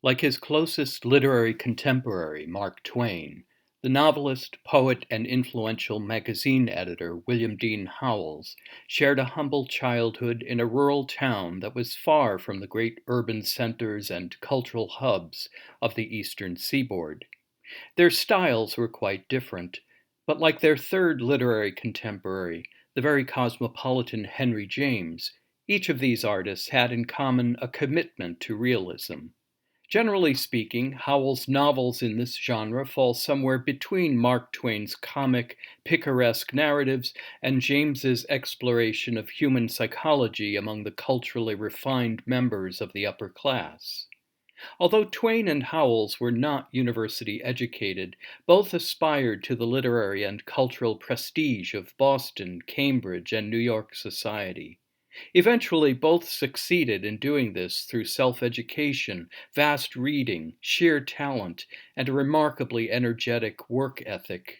Like his closest literary contemporary, Mark Twain, the novelist, poet, and influential magazine editor William Dean Howells shared a humble childhood in a rural town that was far from the great urban centers and cultural hubs of the eastern seaboard. Their styles were quite different, but like their third literary contemporary, the very cosmopolitan Henry James, each of these artists had in common a commitment to realism. Generally speaking, Howells' novels in this genre fall somewhere between Mark Twain's comic, picaresque narratives and James's exploration of human psychology among the culturally refined members of the upper class. Although Twain and Howells were not university educated, both aspired to the literary and cultural prestige of Boston, Cambridge, and New York society. Eventually, both succeeded in doing this through self education, vast reading, sheer talent, and a remarkably energetic work ethic.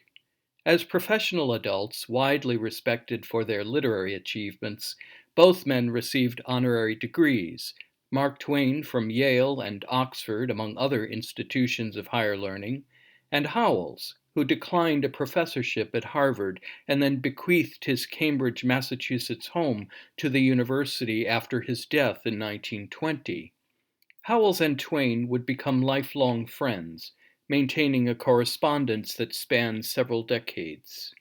As professional adults, widely respected for their literary achievements, both men received honorary degrees. Mark Twain from Yale and Oxford, among other institutions of higher learning, and Howells, who declined a professorship at Harvard and then bequeathed his Cambridge, Massachusetts home to the university after his death in 1920. Howells and Twain would become lifelong friends, maintaining a correspondence that spans several decades.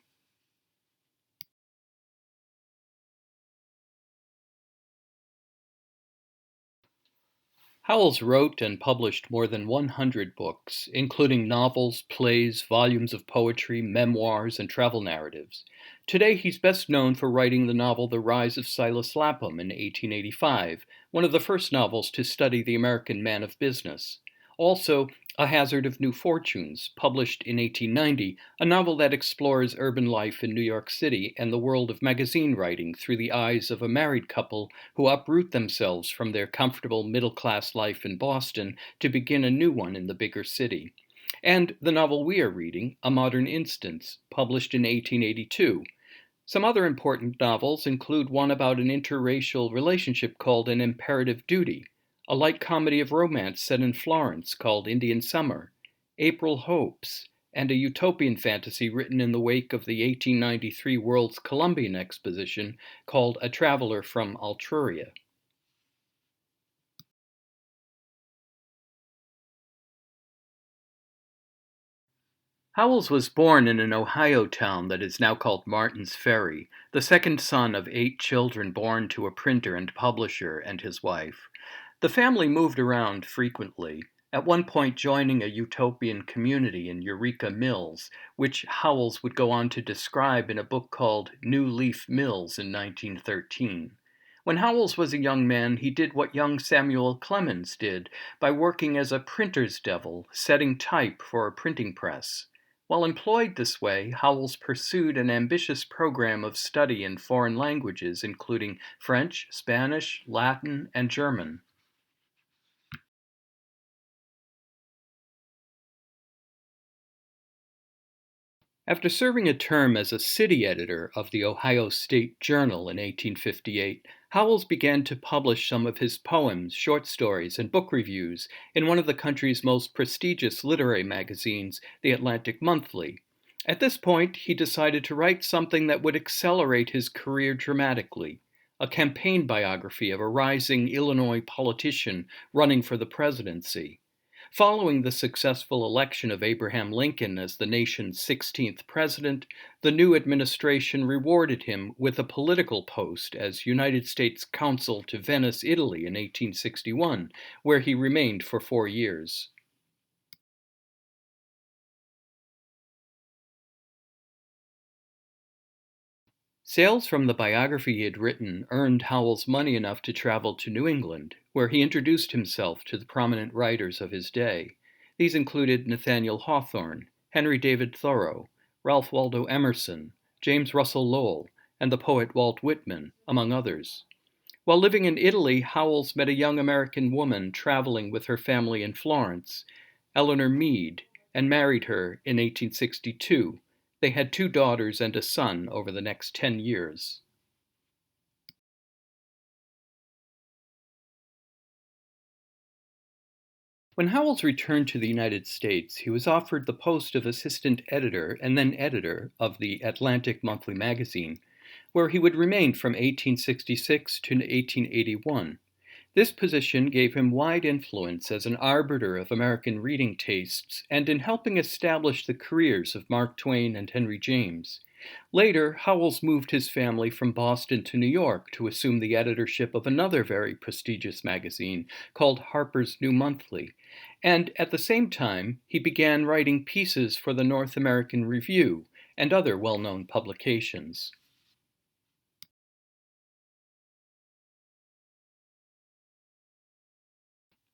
Howells wrote and published more than 100 books, including novels, plays, volumes of poetry, memoirs, and travel narratives. Today, he's best known for writing the novel The Rise of Silas Lapham in 1885, one of the first novels to study the American man of business. Also, A Hazard of New Fortunes, published in 1890, a novel that explores urban life in New York City and the world of magazine writing through the eyes of a married couple who uproot themselves from their comfortable middle class life in Boston to begin a new one in the bigger city. And the novel we are reading, A Modern Instance, published in 1882. Some other important novels include one about an interracial relationship called An Imperative Duty, a light comedy of romance set in Florence called Indian Summer, April Hopes, and a utopian fantasy written in the wake of the 1893 World's Columbian Exposition called A Traveler from Altruria. Howells was born in an Ohio town that is now called Martins Ferry, the second son of 8 children born to a printer and publisher and his wife. The family moved around frequently, at one point joining a utopian community in Eureka Mills, which Howells would go on to describe in a book called New Leaf Mills in 1913. When Howells was a young man, he did what young Samuel Clemens did by working as a printer's devil, setting type for a printing press. While employed this way, Howells pursued an ambitious program of study in foreign languages, including French, Spanish, Latin, and German. After serving a term as a city editor of the Ohio State Journal in 1858, Howells began to publish some of his poems, short stories, and book reviews in one of the country's most prestigious literary magazines, the Atlantic Monthly. At this point, he decided to write something that would accelerate his career dramatically, a campaign biography of a rising Illinois politician running for the presidency. Following the successful election of Abraham Lincoln as the nation's 16th president, the new administration rewarded him with a political post as United States Consul to Venice, Italy in 1861, where he remained for 4 years. Sales from the biography he had written earned Howells money enough to travel to New England, where he introduced himself to the prominent writers of his day. These included Nathaniel Hawthorne, Henry David Thoreau, Ralph Waldo Emerson, James Russell Lowell, and the poet Walt Whitman, among others. While living in Italy, Howells met a young American woman traveling with her family in Florence, Eleanor Mead, and married her in 1862. They had two daughters and a son over the next 10 years. When Howells returned to the United States, he was offered the post of assistant editor and then editor of the Atlantic Monthly magazine, where he would remain from 1866 to 1881. This position gave him wide influence as an arbiter of American reading tastes and in helping establish the careers of Mark Twain and Henry James. Later, Howells moved his family from Boston to New York to assume the editorship of another very prestigious magazine called Harper's New Monthly, and at the same time, he began writing pieces for the North American Review and other well-known publications.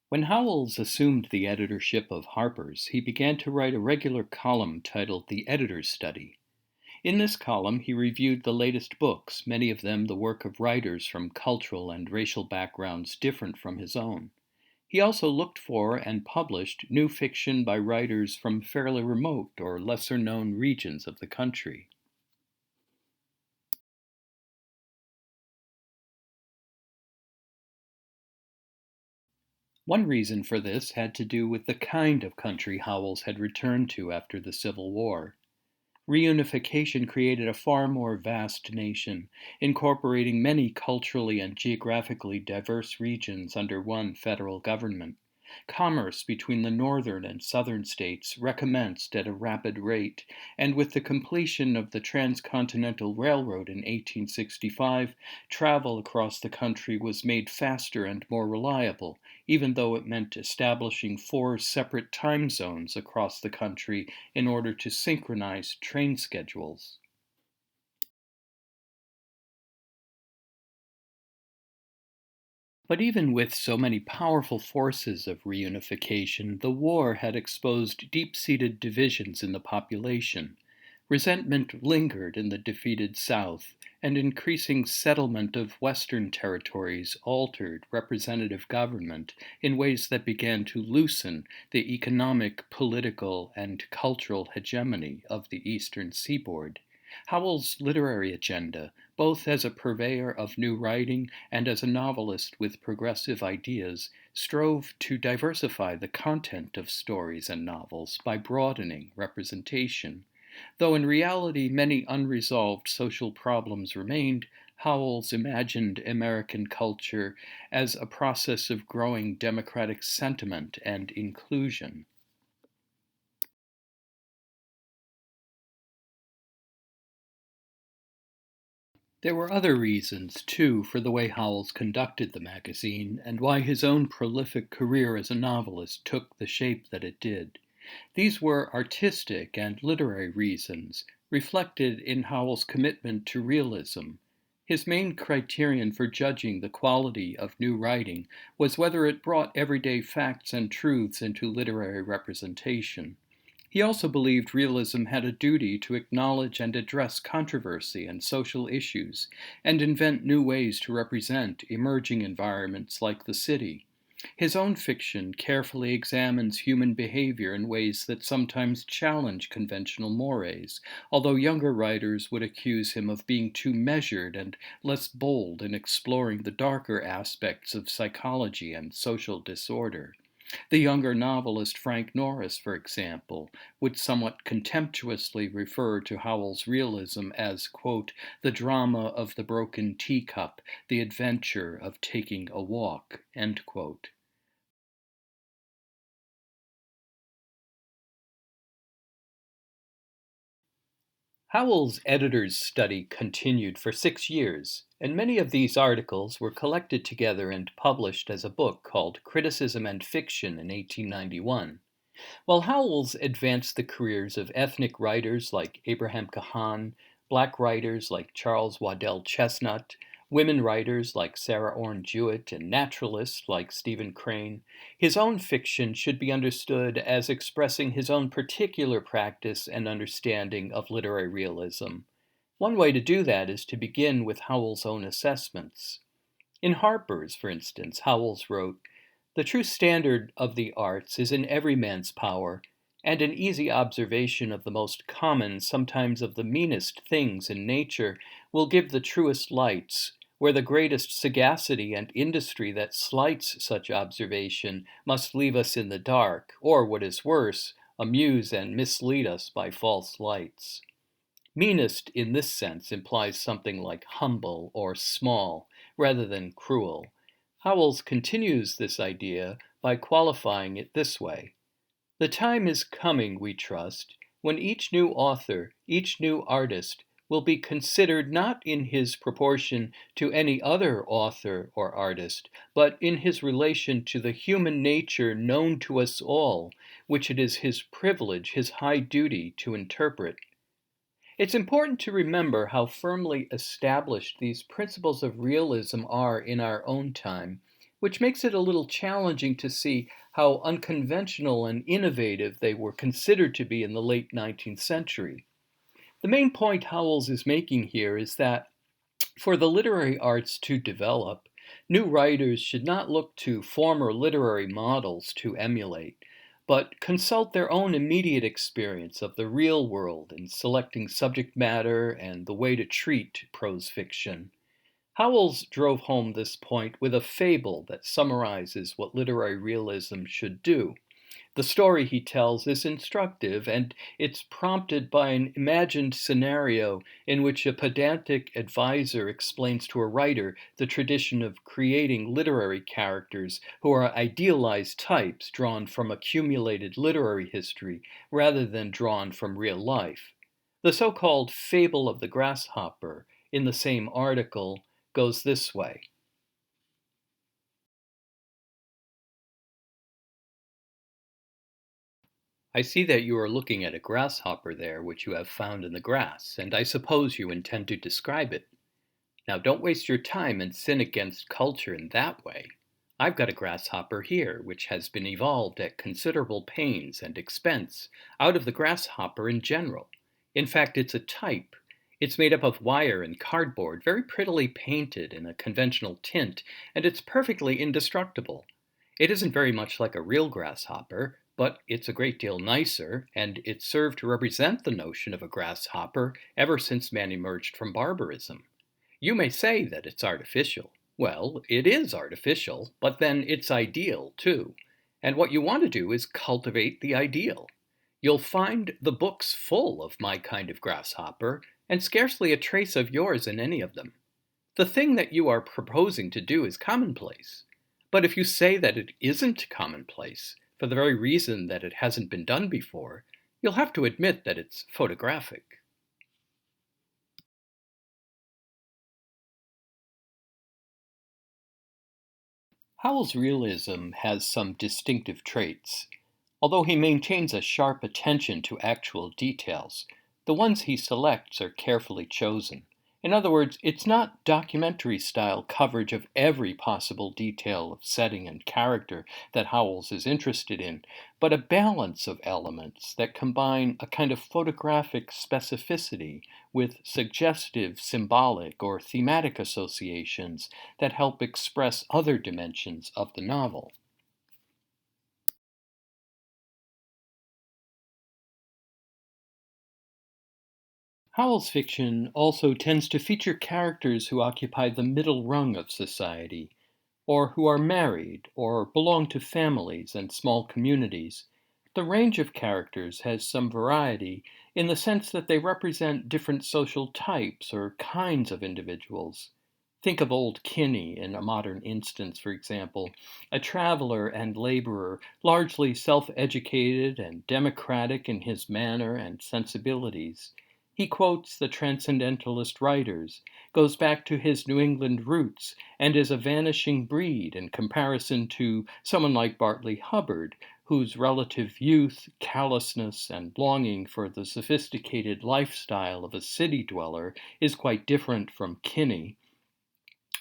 When Howells assumed the editorship of Harper's, he began to write a regular column titled The Editor's Study. In this column, he reviewed the latest books, many of them the work of writers from cultural and racial backgrounds different from his own. He also looked for and published new fiction by writers from fairly remote or lesser-known regions of the country. One reason for this had to do with the kind of country Howells had returned to after the Civil War. Reunification created a far more vast nation, incorporating many culturally and geographically diverse regions under one federal government. Commerce between the northern and southern states recommenced at a rapid rate, and with the completion of the Transcontinental Railroad in 1865, travel across the country was made faster and more reliable, even though it meant establishing four separate time zones across the country in order to synchronize train schedules. But even with so many powerful forces of reunification, the war had exposed deep-seated divisions in the population. Resentment lingered in the defeated South, and increasing settlement of Western territories altered representative government in ways that began to loosen the economic, political, and cultural hegemony of the Eastern Seaboard. Howells' literary agenda, both as a purveyor of new writing and as a novelist with progressive ideas, strove to diversify the content of stories and novels by broadening representation. Though in reality many unresolved social problems remained, Howells imagined American culture as a process of growing democratic sentiment and inclusion. There were other reasons, too, for the way Howells conducted the magazine and why his own prolific career as a novelist took the shape that it did. These were artistic and literary reasons, reflected in Howells' commitment to realism. His main criterion for judging the quality of new writing was whether it brought everyday facts and truths into literary representation. He also believed realism had a duty to acknowledge and address controversy and social issues, and invent new ways to represent emerging environments like the city. His own fiction carefully examines human behavior in ways that sometimes challenge conventional mores, although younger writers would accuse him of being too measured and less bold in exploring the darker aspects of psychology and social disorder. The younger novelist Frank Norris, for example, would somewhat contemptuously refer to Howells' realism as, quote, the drama of the broken teacup, the adventure of taking a walk, end quote. Howells' editor's study continued for 6 years, and many of these articles were collected together and published as a book called Criticism and Fiction in 1891. While Howells advanced the careers of ethnic writers like Abraham Cahan, Black writers like Charles Waddell Chestnut, women writers like Sarah Orne Jewett, and naturalists like Stephen Crane, his own fiction should be understood as expressing his own particular practice and understanding of literary realism. One way to do that is to begin with Howells' own assessments. In Harper's, for instance, Howells wrote, "The true standard of the arts is in every man's power, and an easy observation of the most common, sometimes of the meanest things in nature, will give the truest lights, where the greatest sagacity and industry that slights such observation must leave us in the dark, or, what is worse, amuse and mislead us by false lights." Meanest in this sense implies something like humble or small, rather than cruel. Howells continues this idea by qualifying it this way: "The time is coming, we trust, when each new author, each new artist, will be considered not in his proportion to any other author or artist, but in his relation to the human nature known to us all, which it is his privilege, his high duty, to interpret." It's important to remember how firmly established these principles of realism are in our own time, which makes it a little challenging to see how unconventional and innovative they were considered to be in the late 19th century. The main point Howells is making here is that for the literary arts to develop, new writers should not look to former literary models to emulate, but consult their own immediate experience of the real world in selecting subject matter and the way to treat prose fiction. Howells drove home this point with a fable that summarizes what literary realism should do. The story he tells is instructive, and it's prompted by an imagined scenario in which a pedantic advisor explains to a writer the tradition of creating literary characters who are idealized types drawn from accumulated literary history rather than drawn from real life. The so-called fable of the grasshopper in the same article goes this way. I see that you are looking at a grasshopper there which you have found in the grass, and I suppose you intend to describe it. Now don't waste your time and sin against culture in that way. I've got a grasshopper here which has been evolved at considerable pains and expense out of the grasshopper in general. In fact, it's a type. It's made up of wire and cardboard, very prettily painted in a conventional tint, and it's perfectly indestructible. It isn't very much like a real grasshopper, but it's a great deal nicer, and it's served to represent the notion of a grasshopper ever since man emerged from barbarism. You may say that it's artificial. Well, it is artificial, but then it's ideal too. And what you want to do is cultivate the ideal. You'll find the books full of my kind of grasshopper, and scarcely a trace of yours in any of them. The thing that you are proposing to do is commonplace. But if you say that it isn't commonplace, for the very reason that it hasn't been done before, you'll have to admit that it's photographic. Howells' realism has some distinctive traits. Although he maintains a sharp attention to actual details, the ones he selects are carefully chosen. In other words, it's not documentary-style coverage of every possible detail of setting and character that Howells is interested in, but a balance of elements that combine a kind of photographic specificity with suggestive, symbolic, or thematic associations that help express other dimensions of the novel. Howells' fiction also tends to feature characters who occupy the middle rung of society, or who are married, or belong to families and small communities. The range of characters has some variety in the sense that they represent different social types or kinds of individuals. Think of Old Kinney in a modern instance, for example, a traveler and laborer, largely self-educated and democratic in his manner and sensibilities. He quotes the transcendentalist writers, goes back to his New England roots, and is a vanishing breed in comparison to someone like Bartley Hubbard, whose relative youth, callousness, and longing for the sophisticated lifestyle of a city dweller is quite different from Kinney.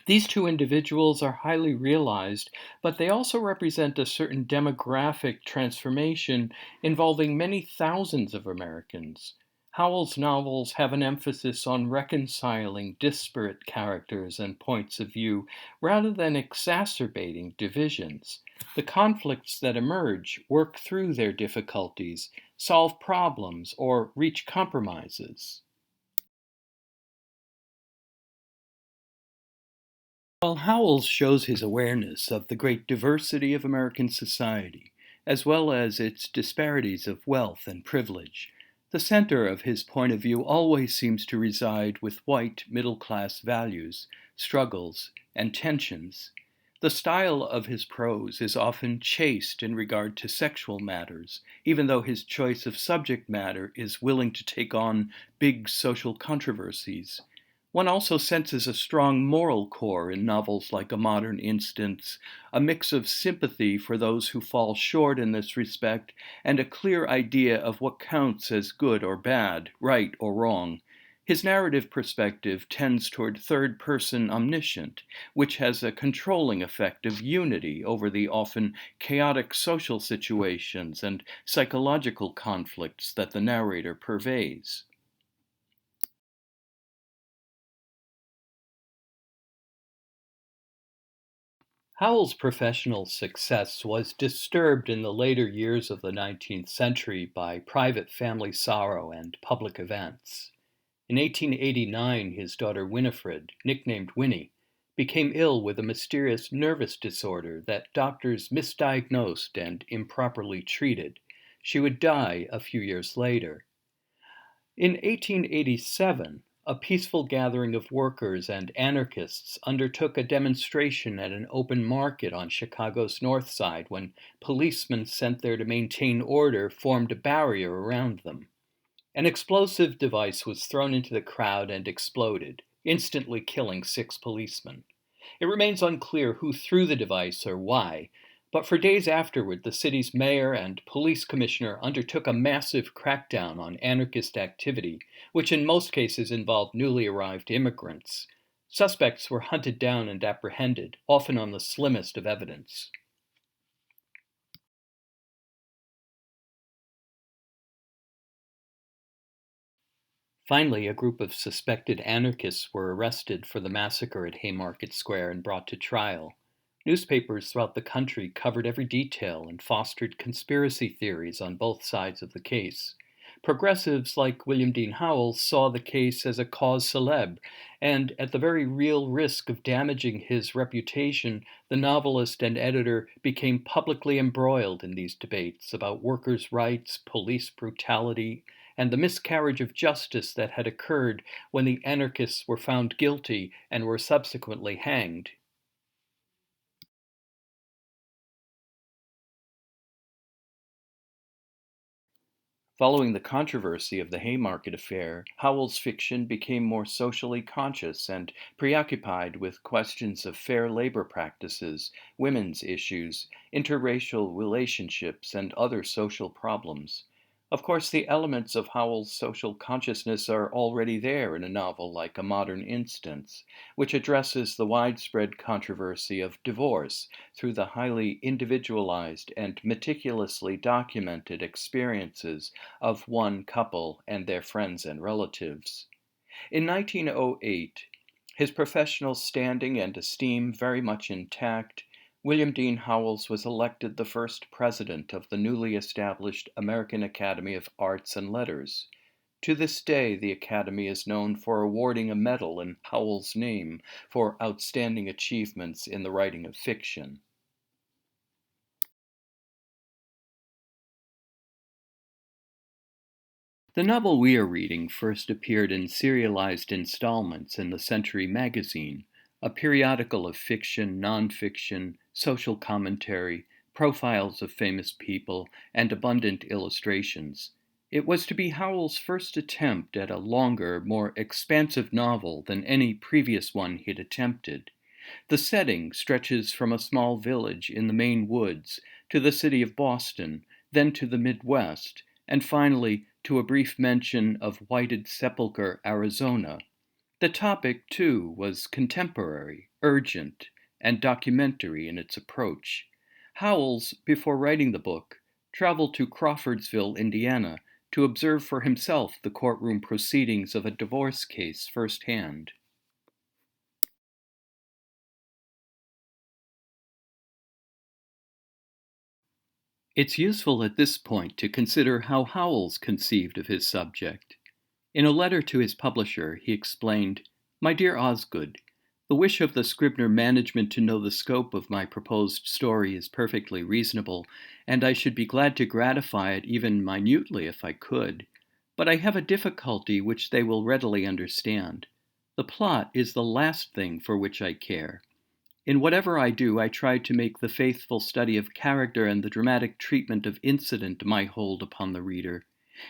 These two individuals are highly realized, but they also represent a certain demographic transformation involving many thousands of Americans. Howells' novels have an emphasis on reconciling disparate characters and points of view rather than exacerbating divisions. The conflicts that emerge work through their difficulties, solve problems, or reach compromises. While Howells shows his awareness of the great diversity of American society, as well as its disparities of wealth and privilege, the center of his point of view always seems to reside with white middle-class values, struggles, and tensions. The style of his prose is often chaste in regard to sexual matters, even though his choice of subject matter is willing to take on big social controversies. One also senses a strong moral core in novels like A Modern Instance, a mix of sympathy for those who fall short in this respect, and a clear idea of what counts as good or bad, right or wrong. His narrative perspective tends toward third-person omniscient, which has a controlling effect of unity over the often chaotic social situations and psychological conflicts that the narrator purveys. Howells' professional success was disturbed in the later years of the 19th century by private family sorrow and public events. In 1889, his daughter Winifred, nicknamed Winnie, became ill with a mysterious nervous disorder that doctors misdiagnosed and improperly treated. She would die a few years later. In 1887, a peaceful gathering of workers and anarchists undertook a demonstration at an open market on Chicago's North Side when policemen sent there to maintain order formed a barrier around them. An explosive device was thrown into the crowd and exploded, instantly killing 6 policemen. It remains unclear who threw the device or why, but for days afterward, the city's mayor and police commissioner undertook a massive crackdown on anarchist activity, which in most cases involved newly arrived immigrants. Suspects were hunted down and apprehended, often on the slimmest of evidence. Finally, a group of suspected anarchists were arrested for the massacre at Haymarket Square and brought to trial. Newspapers throughout the country covered every detail and fostered conspiracy theories on both sides of the case. Progressives like William Dean Howells saw the case as a cause célèbre, and at the very real risk of damaging his reputation, the novelist and editor became publicly embroiled in these debates about workers' rights, police brutality, and the miscarriage of justice that had occurred when the anarchists were found guilty and were subsequently hanged. Following the controversy of the Haymarket affair, Howells' fiction became more socially conscious and preoccupied with questions of fair labor practices, women's issues, interracial relationships, and other social problems. Of course, the elements of Howells' social consciousness are already there in a novel like A Modern Instance, which addresses the widespread controversy of divorce through the highly individualized and meticulously documented experiences of one couple and their friends and relatives. In 1908, his professional standing and esteem very much intact, William Dean Howells was elected the first president of the newly established American Academy of Arts and Letters. To this day, the Academy is known for awarding a medal in Howells' name for outstanding achievements in the writing of fiction. The novel we are reading first appeared in serialized installments in the Century magazine, a periodical of fiction, nonfiction, social commentary, profiles of famous people, and abundant illustrations. It was to be Howells' first attempt at a longer, more expansive novel than any previous one he'd attempted. The setting stretches from a small village in the Maine woods to the city of Boston, then to the Midwest, and finally to a brief mention of Whited Sepulchre, Arizona. The topic, too, was contemporary, urgent, and documentary in its approach. Howells, before writing the book, traveled to Crawfordsville, Indiana, to observe for himself the courtroom proceedings of a divorce case firsthand. It's useful at this point to consider how Howells conceived of his subject. In a letter to his publisher, he explained, "My dear Osgood, the wish of the Scribner management to know the scope of my proposed story is perfectly reasonable, and I should be glad to gratify it even minutely if I could. But I have a difficulty which they will readily understand. The plot is the last thing for which I care. In whatever I do, I try to make the faithful study of character and the dramatic treatment of incident my hold upon the reader.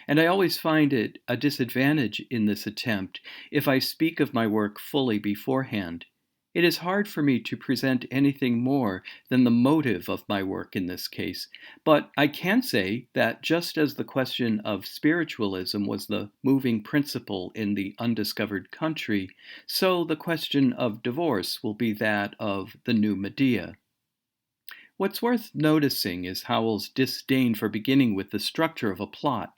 And I always find it a disadvantage in this attempt if I speak of my work fully beforehand. It is hard for me to present anything more than the motive of my work in this case, but I can say that just as the question of spiritualism was the moving principle in the undiscovered country, so the question of divorce will be that of the new Medea. What's worth noticing is Howells' disdain for beginning with the structure of a plot,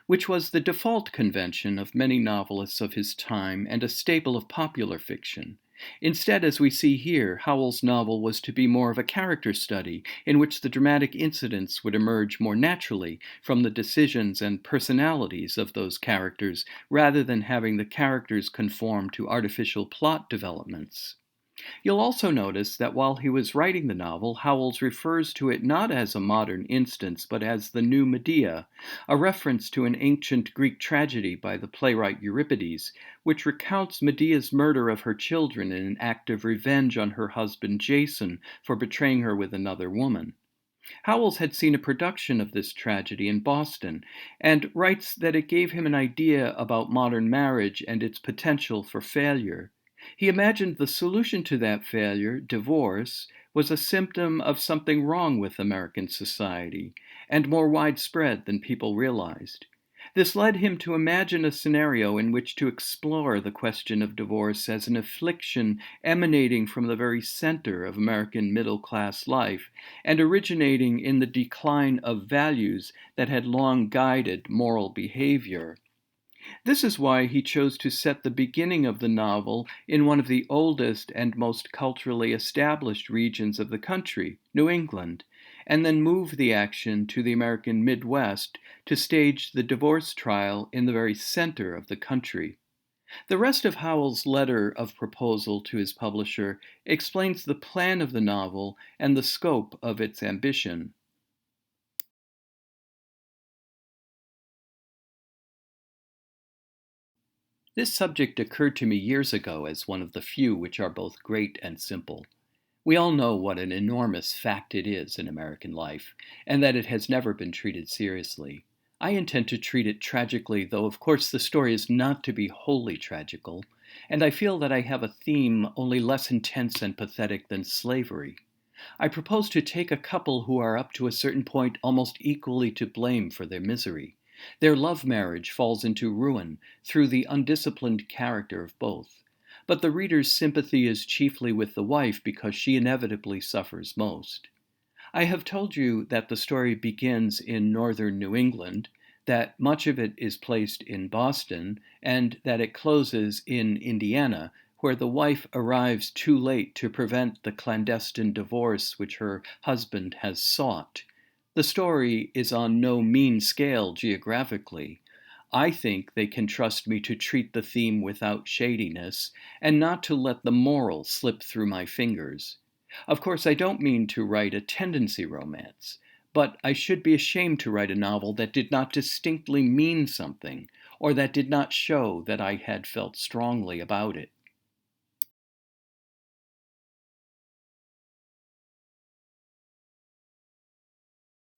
which was the default convention of many novelists of his time and a staple of popular fiction. Instead, as we see here, Howells' novel was to be more of a character study, in which the dramatic incidents would emerge more naturally from the decisions and personalities of those characters, rather than having the characters conform to artificial plot developments. You'll also notice that while he was writing the novel, Howells refers to it not as a modern instance, but as the new Medea, a reference to an ancient Greek tragedy by the playwright Euripides, which recounts Medea's murder of her children in an act of revenge on her husband Jason for betraying her with another woman. Howells had seen a production of this tragedy in Boston, and writes that it gave him an idea about modern marriage and its potential for failure. He imagined the solution to that failure, divorce, was a symptom of something wrong with American society, and more widespread than people realized. This led him to imagine a scenario in which to explore the question of divorce as an affliction emanating from the very center of American middle-class life and originating in the decline of values that had long guided moral behavior. This is why he chose to set the beginning of the novel in one of the oldest and most culturally established regions of the country, New England, and then move the action to the American Midwest to stage the divorce trial in the very center of the country. The rest of Howells' letter of proposal to his publisher explains the plan of the novel and the scope of its ambition. This subject occurred to me years ago as one of the few which are both great and simple. We all know what an enormous fact it is in American life, and that it has never been treated seriously. I intend to treat it tragically, though of course the story is not to be wholly tragical, and I feel that I have a theme only less intense and pathetic than slavery. I propose to take a couple who are up to a certain point almost equally to blame for their misery. Their love marriage falls into ruin through the undisciplined character of both. But the reader's sympathy is chiefly with the wife because she inevitably suffers most. I have told you that the story begins in northern New England, that much of it is placed in Boston, and that it closes in Indiana, where the wife arrives too late to prevent the clandestine divorce which her husband has sought. The story is on no mean scale geographically. I think they can trust me to treat the theme without shadiness, and not to let the moral slip through my fingers. Of course, I don't mean to write a tendency romance, but I should be ashamed to write a novel that did not distinctly mean something, or that did not show that I had felt strongly about it.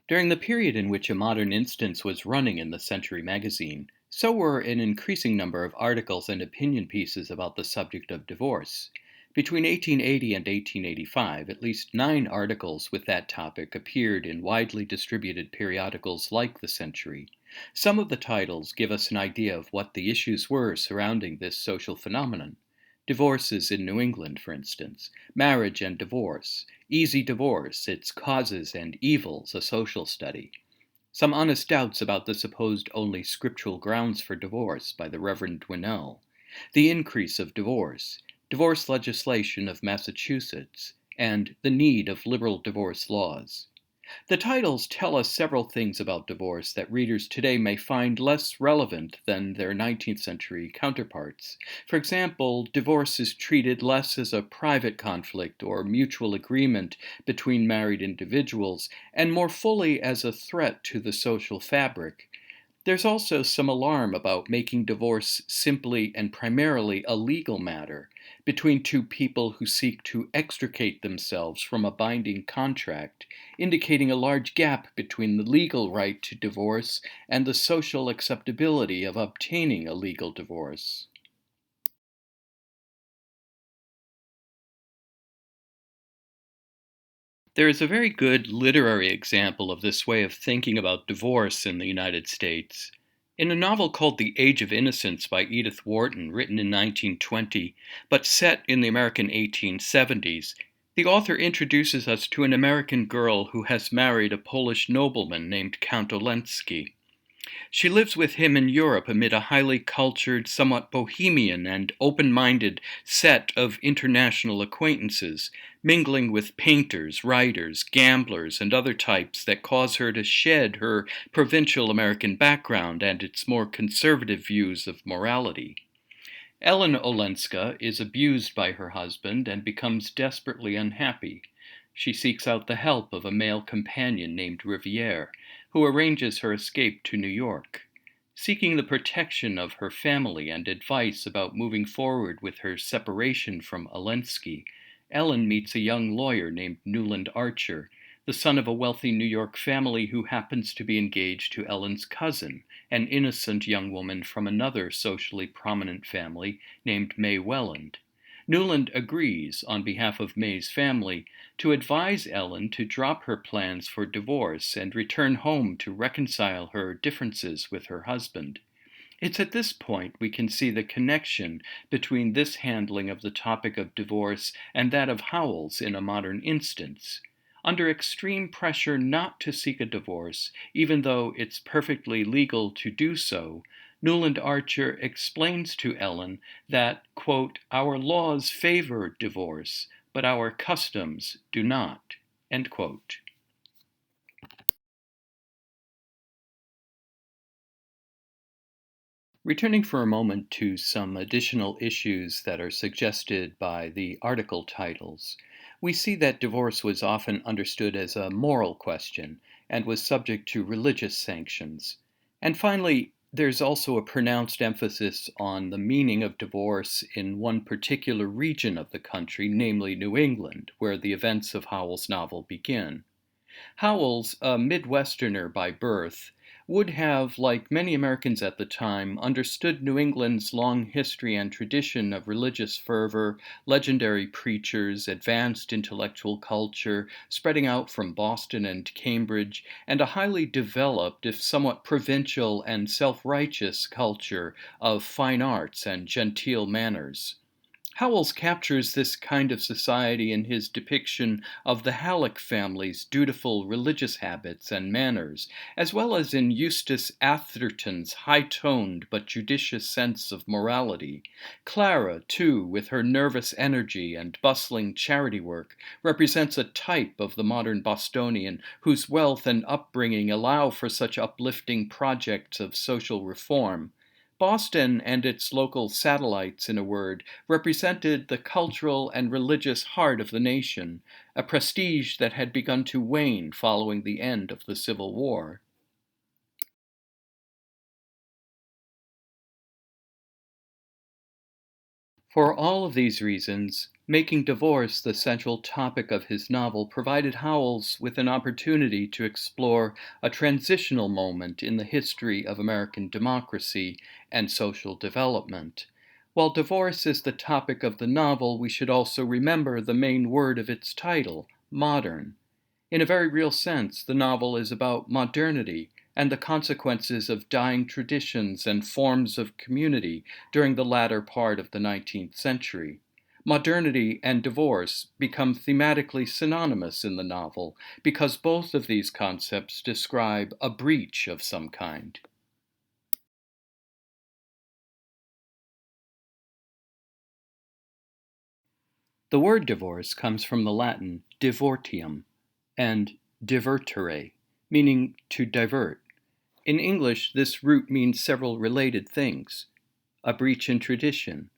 During the period in which A Modern Instance was running in the Century magazine, so were an increasing number of articles and opinion pieces about the subject of divorce. Between 1880 and 1885, at least 9 articles with that topic appeared in widely distributed periodicals like The Century. Some of the titles give us an idea of what the issues were surrounding this social phenomenon. Divorces in New England, for instance, Marriage and Divorce, Easy Divorce, Its Causes and Evils, a Social Study. Some Honest Doubts about the Supposed Only Scriptural Grounds for Divorce by the Reverend Dwinell, The Increase of Divorce, Divorce Legislation of Massachusetts, and The Need of Liberal Divorce Laws. The titles tell us several things about divorce that readers today may find less relevant than their 19th century counterparts. For example, divorce is treated less as a private conflict or mutual agreement between married individuals and more fully as a threat to the social fabric. There's also some alarm about making divorce simply and primarily a legal matter between two people who seek to extricate themselves from a binding contract, indicating a large gap between the legal right to divorce and the social acceptability of obtaining a legal divorce. There is a very good literary example of this way of thinking about divorce in the United States. In a novel called The Age of Innocence by Edith Wharton, written in 1920, but set in the American 1870s, the author introduces us to an American girl who has married a Polish nobleman named Count Olenski. She lives with him in Europe amid a highly cultured, somewhat bohemian and open-minded set of international acquaintances, mingling with painters, writers, gamblers, and other types that cause her to shed her provincial American background and its more conservative views of morality. Ellen Olenska is abused by her husband and becomes desperately unhappy. She seeks out the help of a male companion named Riviere, who arranges her escape to New York. Seeking the protection of her family and advice about moving forward with her separation from Olenski, Ellen meets a young lawyer named Newland Archer, the son of a wealthy New York family who happens to be engaged to Ellen's cousin, an innocent young woman from another socially prominent family named May Welland. Newland agrees, on behalf of May's family, to advise Ellen to drop her plans for divorce and return home to reconcile her differences with her husband. It's at this point we can see the connection between this handling of the topic of divorce and that of Howells in a modern instance. Under extreme pressure not to seek a divorce, even though it's perfectly legal to do so, Newland Archer explains to Ellen that, quote, "our laws favor divorce, but our customs do not," end quote. Returning for a moment to some additional issues that are suggested by the article titles, we see that divorce was often understood as a moral question and was subject to religious sanctions. And finally, there's also a pronounced emphasis on the meaning of divorce in one particular region of the country, namely New England, where the events of Howells' novel begin. Howells, a Midwesterner by birth, would have, like many Americans at the time, understood New England's long history and tradition of religious fervor, legendary preachers, advanced intellectual culture, spreading out from Boston and Cambridge, and a highly developed, if somewhat provincial and self-righteous culture of fine arts and genteel manners. Howells captures this kind of society in his depiction of the Halleck family's dutiful religious habits and manners, as well as in Eustace Atherton's high-toned but judicious sense of morality. Clara, too, with her nervous energy and bustling charity work, represents a type of the modern Bostonian whose wealth and upbringing allow for such uplifting projects of social reform. Boston and its local satellites, in a word, represented the cultural and religious heart of the nation, a prestige that had begun to wane following the end of the Civil War. For all of these reasons, making divorce the central topic of his novel provided Howells with an opportunity to explore a transitional moment in the history of American democracy and social development. While divorce is the topic of the novel, we should also remember the main word of its title, modern. In a very real sense, the novel is about modernity and the consequences of dying traditions and forms of community during the latter part of the 19th century. Modernity and divorce become thematically synonymous in the novel because both of these concepts describe a breach of some kind. The word divorce comes from the Latin divortium and divertere, meaning to divert. In English, this root means several related things: a breach in tradition,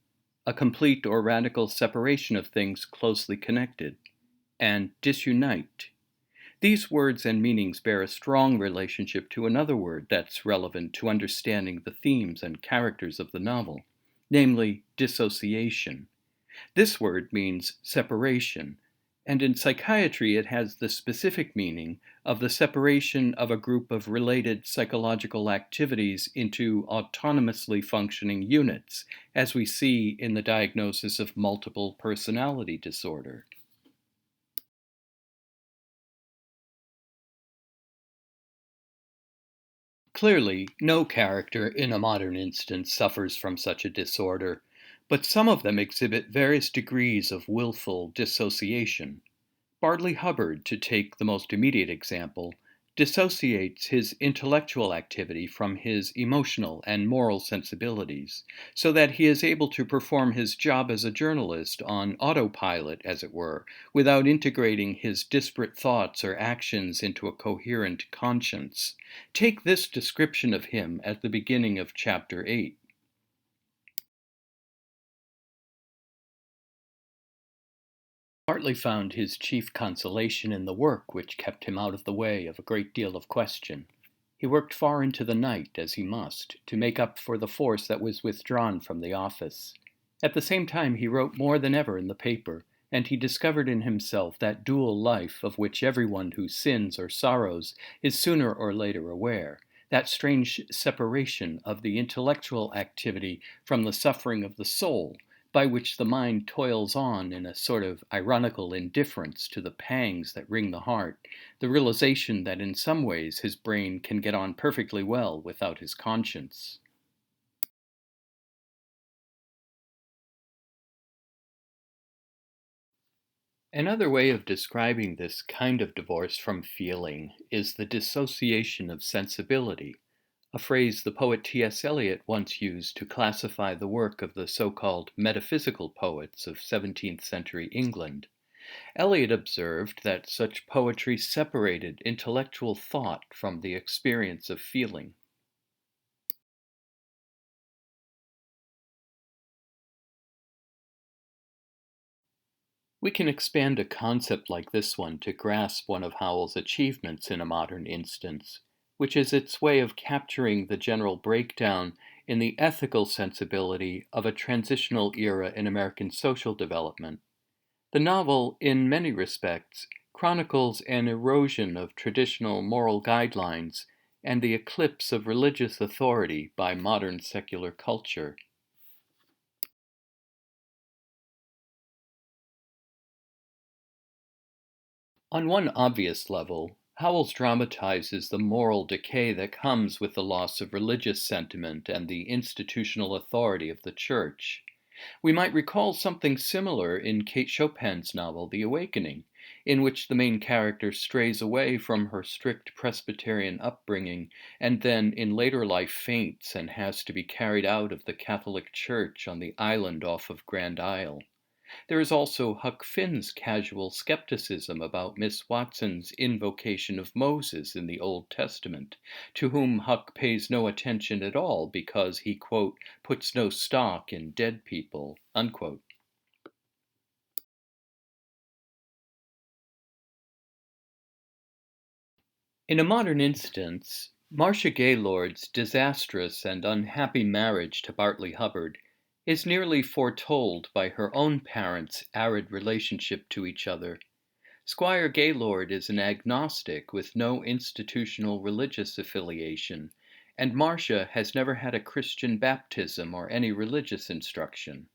a complete or radical separation of things closely connected, and disunite. These words and meanings bear a strong relationship to another word that's relevant to understanding the themes and characters of the novel, namely dissociation. This word means separation, and in psychiatry it has the specific meaning of the separation of a group of related psychological activities into autonomously functioning units, as we see in the diagnosis of multiple personality disorder. Clearly, no character in a modern instance suffers from such a disorder, but some of them exhibit various degrees of willful dissociation. Bartley Hubbard, to take the most immediate example, dissociates his intellectual activity from his emotional and moral sensibilities, so that he is able to perform his job as a journalist on autopilot, as it were, without integrating his disparate thoughts or actions into a coherent conscience. Take this description of him at the beginning of chapter 8. Bartley found his chief consolation in the work which kept him out of the way of a great deal of question. He worked far into the night, as he must, to make up for the force that was withdrawn from the office. At the same time, he wrote more than ever in the paper, and he discovered in himself that dual life of which everyone who sins or sorrows is sooner or later aware, that strange separation of the intellectual activity from the suffering of the soul, by which the mind toils on in a sort of ironical indifference to the pangs that wring the heart, the realization that in some ways his brain can get on perfectly well without his conscience. Another way of describing this kind of divorce from feeling is the dissociation of sensibility, a phrase the poet T.S. Eliot once used to classify the work of the so-called metaphysical poets of 17th century England. Eliot observed that such poetry separated intellectual thought from the experience of feeling. We can expand a concept like this one to grasp one of Howells' achievements in a modern instance, which is its way of capturing the general breakdown in the ethical sensibility of a transitional era in American social development. The novel, in many respects, chronicles an erosion of traditional moral guidelines and the eclipse of religious authority by modern secular culture. On one obvious level, Howells dramatizes the moral decay that comes with the loss of religious sentiment and the institutional authority of the church. We might recall something similar in Kate Chopin's novel The Awakening, in which the main character strays away from her strict Presbyterian upbringing and then in later life faints and has to be carried out of the Catholic Church on the island off of Grand Isle. There is also Huck Finn's casual skepticism about Miss Watson's invocation of Moses in the Old Testament, to whom Huck pays no attention at all because he, quote, puts no stock in dead people, unquote. In a modern instance, Marcia Gaylord's disastrous and unhappy marriage to Bartley Hubbard is nearly foretold by her own parents' arid relationship to each other. Squire Gaylord is an agnostic with no institutional religious affiliation, and Marcia has never had a Christian baptism or any religious instruction.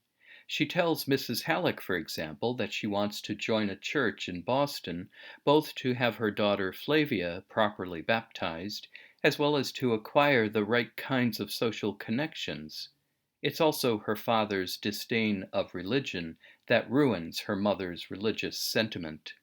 She tells Mrs. Halleck, for example, that she wants to join a church in Boston, both to have her daughter Flavia properly baptized, as well as to acquire the right kinds of social connections. It's also her father's disdain of religion that ruins her mother's religious sentiment.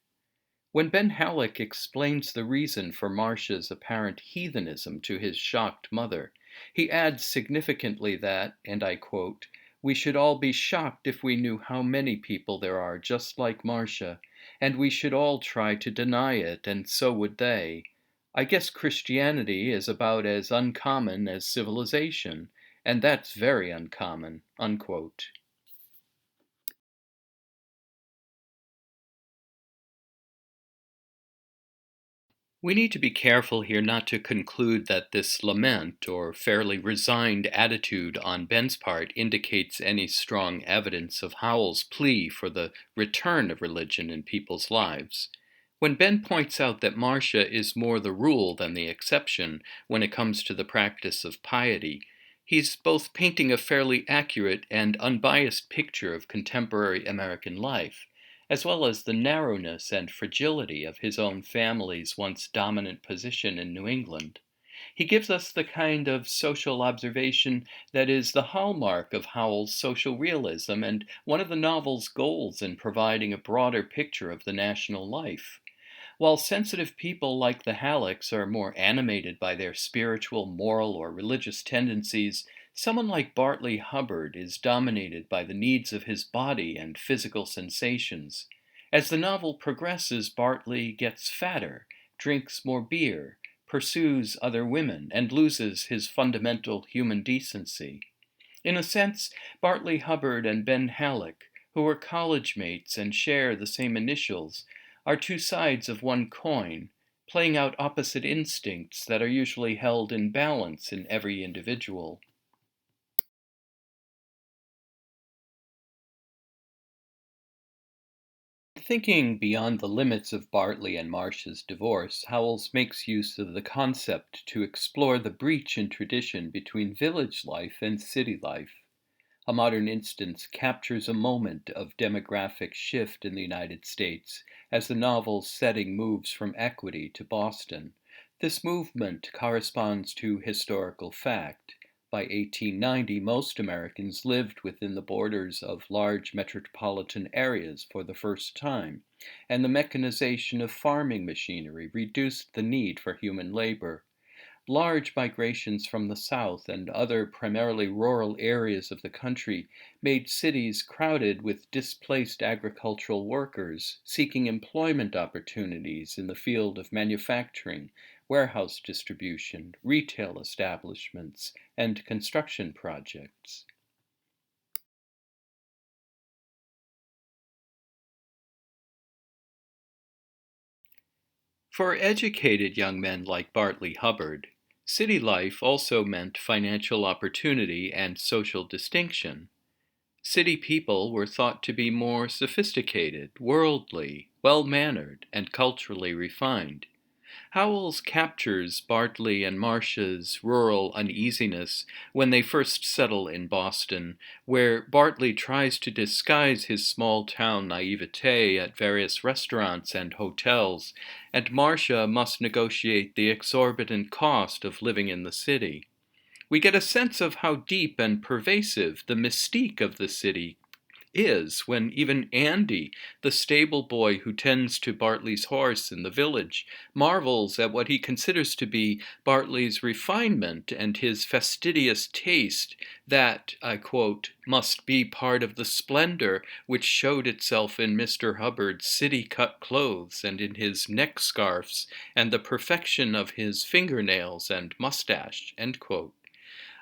When Ben Halleck explains the reason for Marcia's apparent heathenism to his shocked mother, he adds significantly that, and I quote, "We should all be shocked if we knew how many people there are just like Marcia, and we should all try to deny it, and so would they. I guess Christianity is about as uncommon as civilization, and that's very uncommon," unquote. We need to be careful here not to conclude that this lament or fairly resigned attitude on Ben's part indicates any strong evidence of Howells' plea for the return of religion in people's lives. When Ben points out that Marcia is more the rule than the exception when it comes to the practice of piety, he's both painting a fairly accurate and unbiased picture of contemporary American life, as well as the narrowness and fragility of his own family's once dominant position in New England. He gives us the kind of social observation that is the hallmark of Howells' social realism and one of the novel's goals in providing a broader picture of the national life. While sensitive people like the Hallecks are more animated by their spiritual, moral, or religious tendencies, someone like Bartley Hubbard is dominated by the needs of his body and physical sensations. As the novel progresses, Bartley gets fatter, drinks more beer, pursues other women, and loses his fundamental human decency. In a sense, Bartley Hubbard and Ben Halleck, who are college mates and share the same initials, are two sides of one coin, playing out opposite instincts that are usually held in balance in every individual. Thinking beyond the limits of Bartley and Marcia's divorce, Howells makes use of the concept to explore the breach in tradition between village life and city life. A modern instance captures a moment of demographic shift in the United States as the novel's setting moves from Equity to Boston. This movement corresponds to historical fact. By 1890, most Americans lived within the borders of large metropolitan areas for the first time, and the mechanization of farming machinery reduced the need for human labor. Large migrations from the South and other primarily rural areas of the country made cities crowded with displaced agricultural workers seeking employment opportunities in the field of manufacturing, warehouse distribution, retail establishments, and construction projects. For educated young men like Bartley Hubbard, city life also meant financial opportunity and social distinction. City people were thought to be more sophisticated, worldly, well-mannered, and culturally refined. Howells captures Bartley and Marcia's rural uneasiness when they first settle in Boston, where Bartley tries to disguise his small-town naivete at various restaurants and hotels, and Marcia must negotiate the exorbitant cost of living in the city. We get a sense of how deep and pervasive the mystique of the city is when even Andy, the stable boy who tends to Bartley's horse in the village, marvels at what he considers to be Bartley's refinement and his fastidious taste that, I quote, "must be part of the splendor which showed itself in Mr. Hubbard's city-cut clothes and in his neck scarfs and the perfection of his fingernails and mustache," end quote.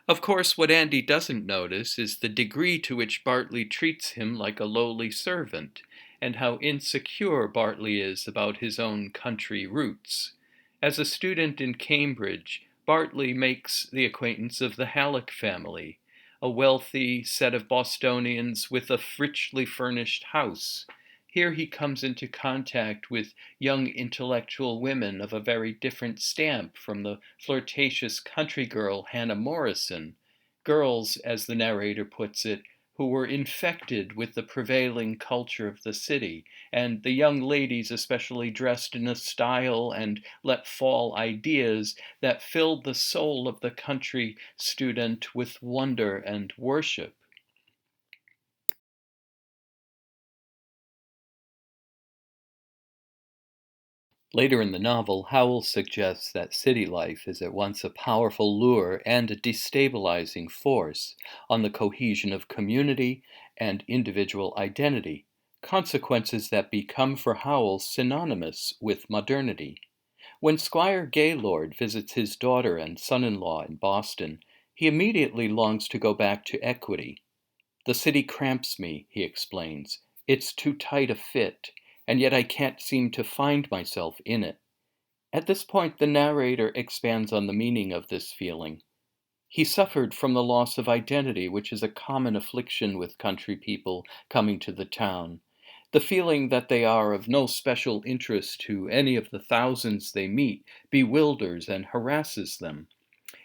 Of course, what Andy doesn't notice is the degree to which Bartley treats him like a lowly servant, and how insecure Bartley is about his own country roots. As a student in Cambridge, Bartley makes the acquaintance of the Halleck family, a wealthy set of Bostonians with a richly furnished house. Here he comes into contact with young intellectual women of a very different stamp from the flirtatious country girl Hannah Morrison, girls, as the narrator puts it, who were infected with the prevailing culture of the city, and the young ladies especially dressed in a style and let fall ideas that filled the soul of the country student with wonder and worship. Later in the novel, Howells suggests that city life is at once a powerful lure and a destabilizing force on the cohesion of community and individual identity, consequences that become for Howells synonymous with modernity. When Squire Gaylord visits his daughter and son-in-law in Boston, he immediately longs to go back to equity. "The city cramps me," he explains. "It's too tight a fit, and yet I can't seem to find myself in it." At this point, the narrator expands on the meaning of this feeling. He suffered from the loss of identity, which is a common affliction with country people coming to the town. The feeling that they are of no special interest to any of the thousands they meet bewilders and harasses them.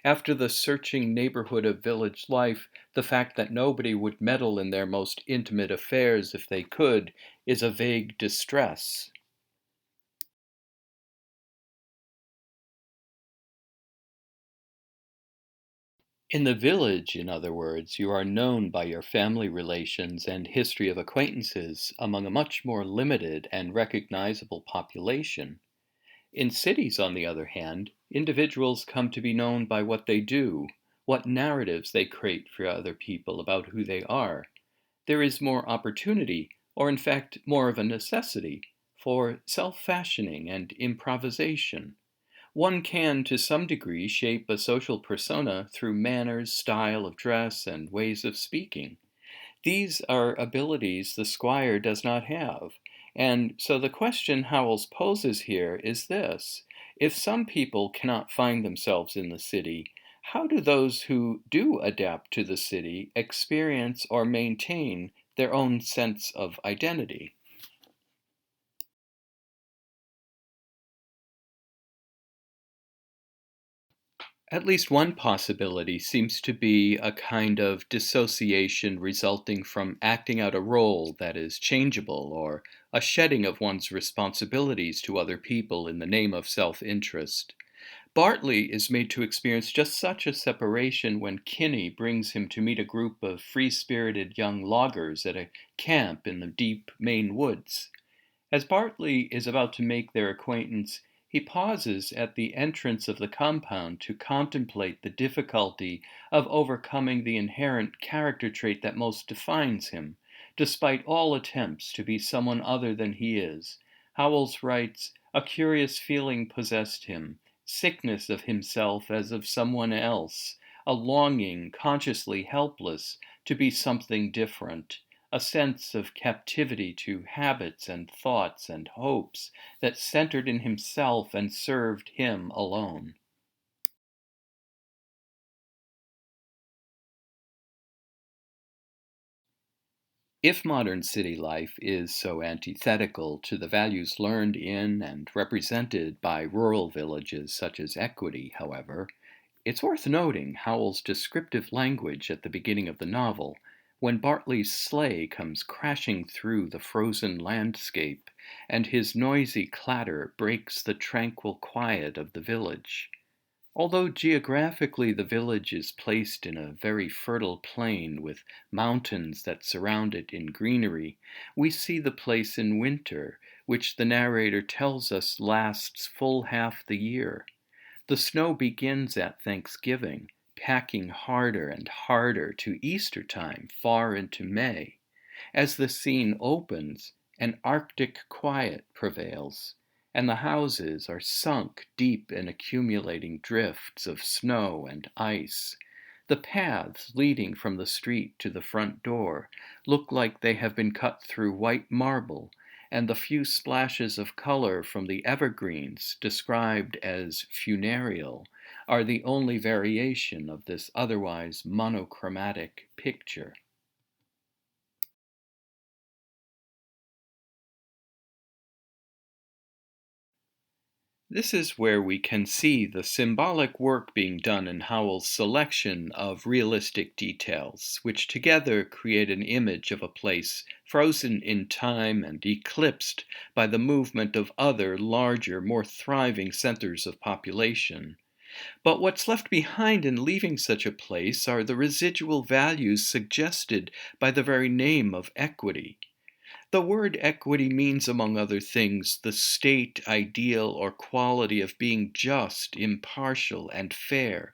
After the searching neighborhood of village life, the fact that nobody would meddle in their most intimate affairs if they could is a vague distress. In the village, in other words, you are known by your family relations and history of acquaintances among a much more limited and recognizable population. In cities, on the other hand, individuals come to be known by what they do, what narratives they create for other people about who they are. There is more opportunity, or in fact more of a necessity, for self-fashioning and improvisation. One can, to some degree, shape a social persona through manners, style of dress, and ways of speaking. These are abilities the squire does not have. And so the question Howells poses here is this: if some people cannot find themselves in the city, how do those who do adapt to the city experience or maintain their own sense of identity? At least one possibility seems to be a kind of dissociation resulting from acting out a role that is changeable, or a shedding of one's responsibilities to other people in the name of self-interest. Bartley is made to experience just such a separation when Kinney brings him to meet a group of free-spirited young loggers at a camp in the deep Maine woods. As Bartley is about to make their acquaintance, he pauses at the entrance of the compound to contemplate the difficulty of overcoming the inherent character trait that most defines him, despite all attempts to be someone other than he is. Howells writes, "A curious feeling possessed him, sickness of himself as of someone else, a longing, consciously helpless, to be something different, a sense of captivity to habits and thoughts and hopes that centered in himself and served him alone." If modern city life is so antithetical to the values learned in and represented by rural villages such as equity, however, it's worth noting Howell's descriptive language at the beginning of the novel, when Bartley's sleigh comes crashing through the frozen landscape and his noisy clatter breaks the tranquil quiet of the village. Although geographically the village is placed in a very fertile plain with mountains that surround it in greenery, we see the place in winter, which the narrator tells us lasts full half the year. The snow begins at Thanksgiving, packing harder and harder to Easter time, far into May. As the scene opens, an arctic quiet prevails, and the houses are sunk deep in accumulating drifts of snow and ice. The paths leading from the street to the front door look like they have been cut through white marble, and the few splashes of color from the evergreens, described as funereal, are the only variation of this otherwise monochromatic picture. This is where we can see the symbolic work being done in Howells' selection of realistic details, which together create an image of a place frozen in time and eclipsed by the movement of other, larger, more thriving centers of population. But what's left behind in leaving such a place are the residual values suggested by the very name of equity. The word equity means, among other things, the state, ideal, or quality of being just, impartial, and fair.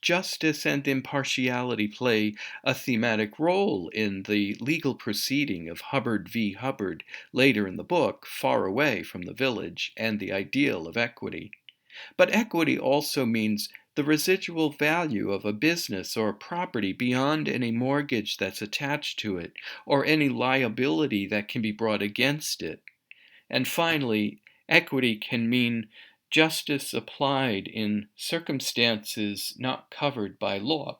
Justice and impartiality play a thematic role in the legal proceeding of Hubbard v. Hubbard later in the book, far away from the village, and the ideal of equity. But equity also means the residual value of a business or property beyond any mortgage that's attached to it, or any liability that can be brought against it. And finally, equity can mean justice applied in circumstances not covered by law.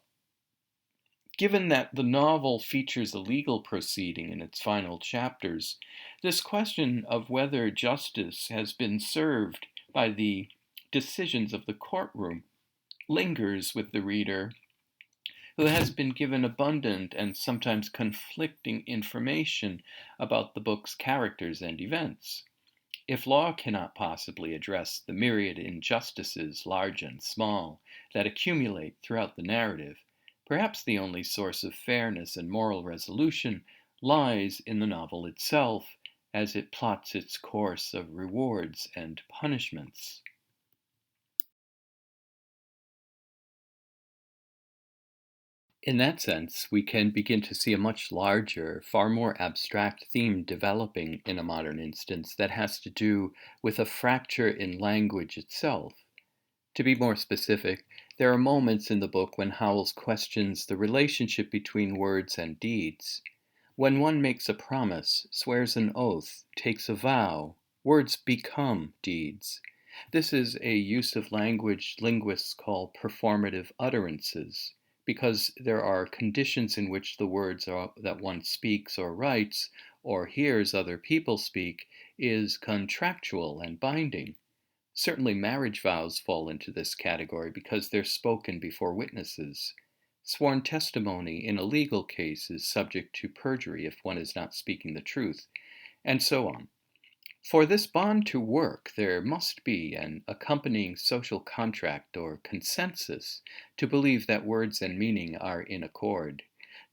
Given that the novel features a legal proceeding in its final chapters, this question of whether justice has been served by the decisions of the courtroom lingers with the reader, who has been given abundant and sometimes conflicting information about the book's characters and events. If law cannot possibly address the myriad injustices, large and small, that accumulate throughout the narrative, perhaps the only source of fairness and moral resolution lies in the novel itself, as it plots its course of rewards and punishments. In that sense, we can begin to see a much larger, far more abstract theme developing in a modern instance that has to do with a fracture in language itself. To be more specific, there are moments in the book when Howells questions the relationship between words and deeds. When one makes a promise, swears an oath, takes a vow, words become deeds. This is a use of language linguists call performative utterances, because there are conditions in which the that one speaks or writes or hears other people speak is contractual and binding. Certainly, marriage vows fall into this category because they're spoken before witnesses. Sworn testimony in a legal case is subject to perjury if one is not speaking the truth, and so on. For this bond to work, there must be an accompanying social contract or consensus to believe that words and meaning are in accord.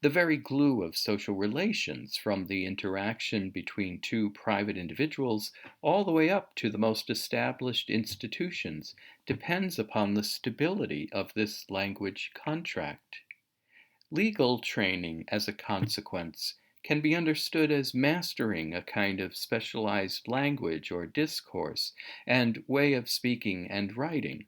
The very glue of social relations, from the interaction between two private individuals all the way up to the most established institutions, depends upon the stability of this language contract. Legal training, as a consequence, can be understood as mastering a kind of specialized language or discourse and way of speaking and writing.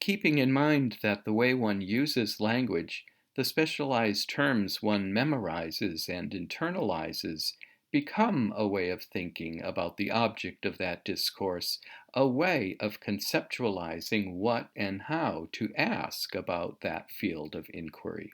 Keeping in mind that the way one uses language, the specialized terms one memorizes and internalizes, become a way of thinking about the object of that discourse, a way of conceptualizing what and how to ask about that field of inquiry.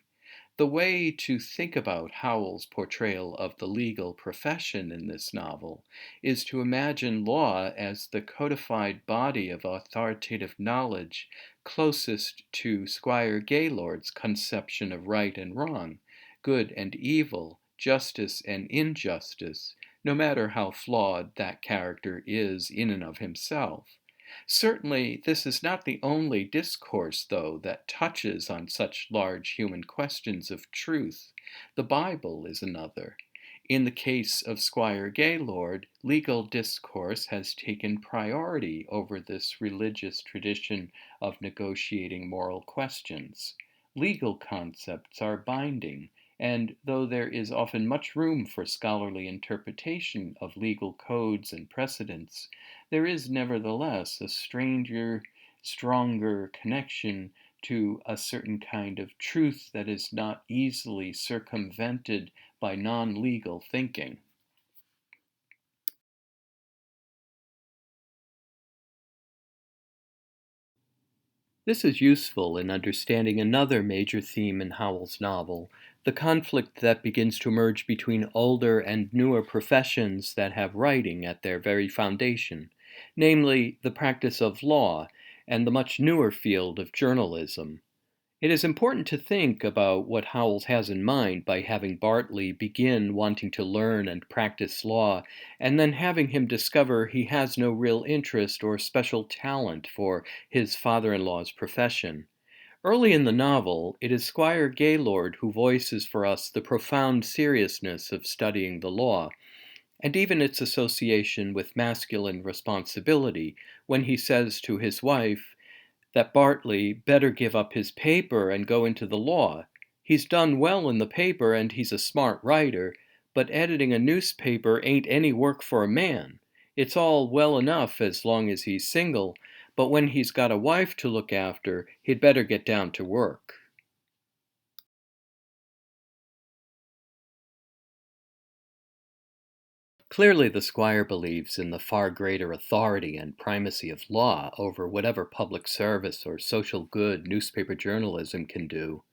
The way to think about Howells' portrayal of the legal profession in this novel is to imagine law as the codified body of authoritative knowledge closest to Squire Gaylord's conception of right and wrong, good and evil, justice and injustice, no matter how flawed that character is in and of himself. Certainly, this is not the only discourse, though, that touches on such large human questions of truth. The Bible is another. In the case of Squire Gaylord, legal discourse has taken priority over this religious tradition of negotiating moral questions. Legal concepts are binding, and though there is often much room for scholarly interpretation of legal codes and precedents, there is nevertheless a stronger connection to a certain kind of truth that is not easily circumvented by non-legal thinking. This is useful in understanding another major theme in Howells' novel, the conflict that begins to emerge between older and newer professions that have writing at their very foundation. namely the practice of law and the much newer field of journalism. It is important to think about what Howells has in mind by having Bartley begin wanting to learn and practice law, and then having him discover he has no real interest or special talent for his father-in-law's profession. Early in the novel, it is Squire Gaylord who voices for us the profound seriousness of studying the law, and even its association with masculine responsibility, when he says to his wife that Bartley better give up his paper and go into the law. He's done well in the paper and he's a smart writer, but editing a newspaper ain't any work for a man. It's all well enough as long as he's single, but when he's got a wife to look after, he'd better get down to work. Clearly, the squire believes in the far greater authority and primacy of law over whatever public service or social good newspaper journalism can do.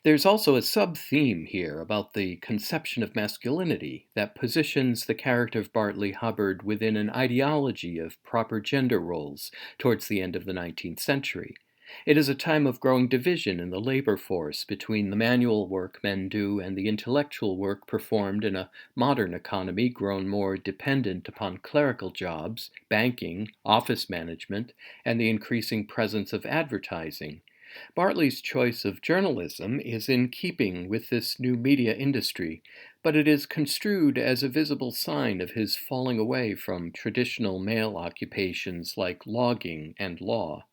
There's also a sub-theme here about the conception of masculinity that positions the character of Bartley Hubbard within an ideology of proper gender roles towards the end of the 19th century. It is a time of growing division in the labor force between the manual work men do and the intellectual work performed in a modern economy grown more dependent upon clerical jobs, banking, office management, and the increasing presence of advertising. Bartley's choice of journalism is in keeping with this new media industry, but it is construed as a visible sign of his falling away from traditional male occupations like logging and law.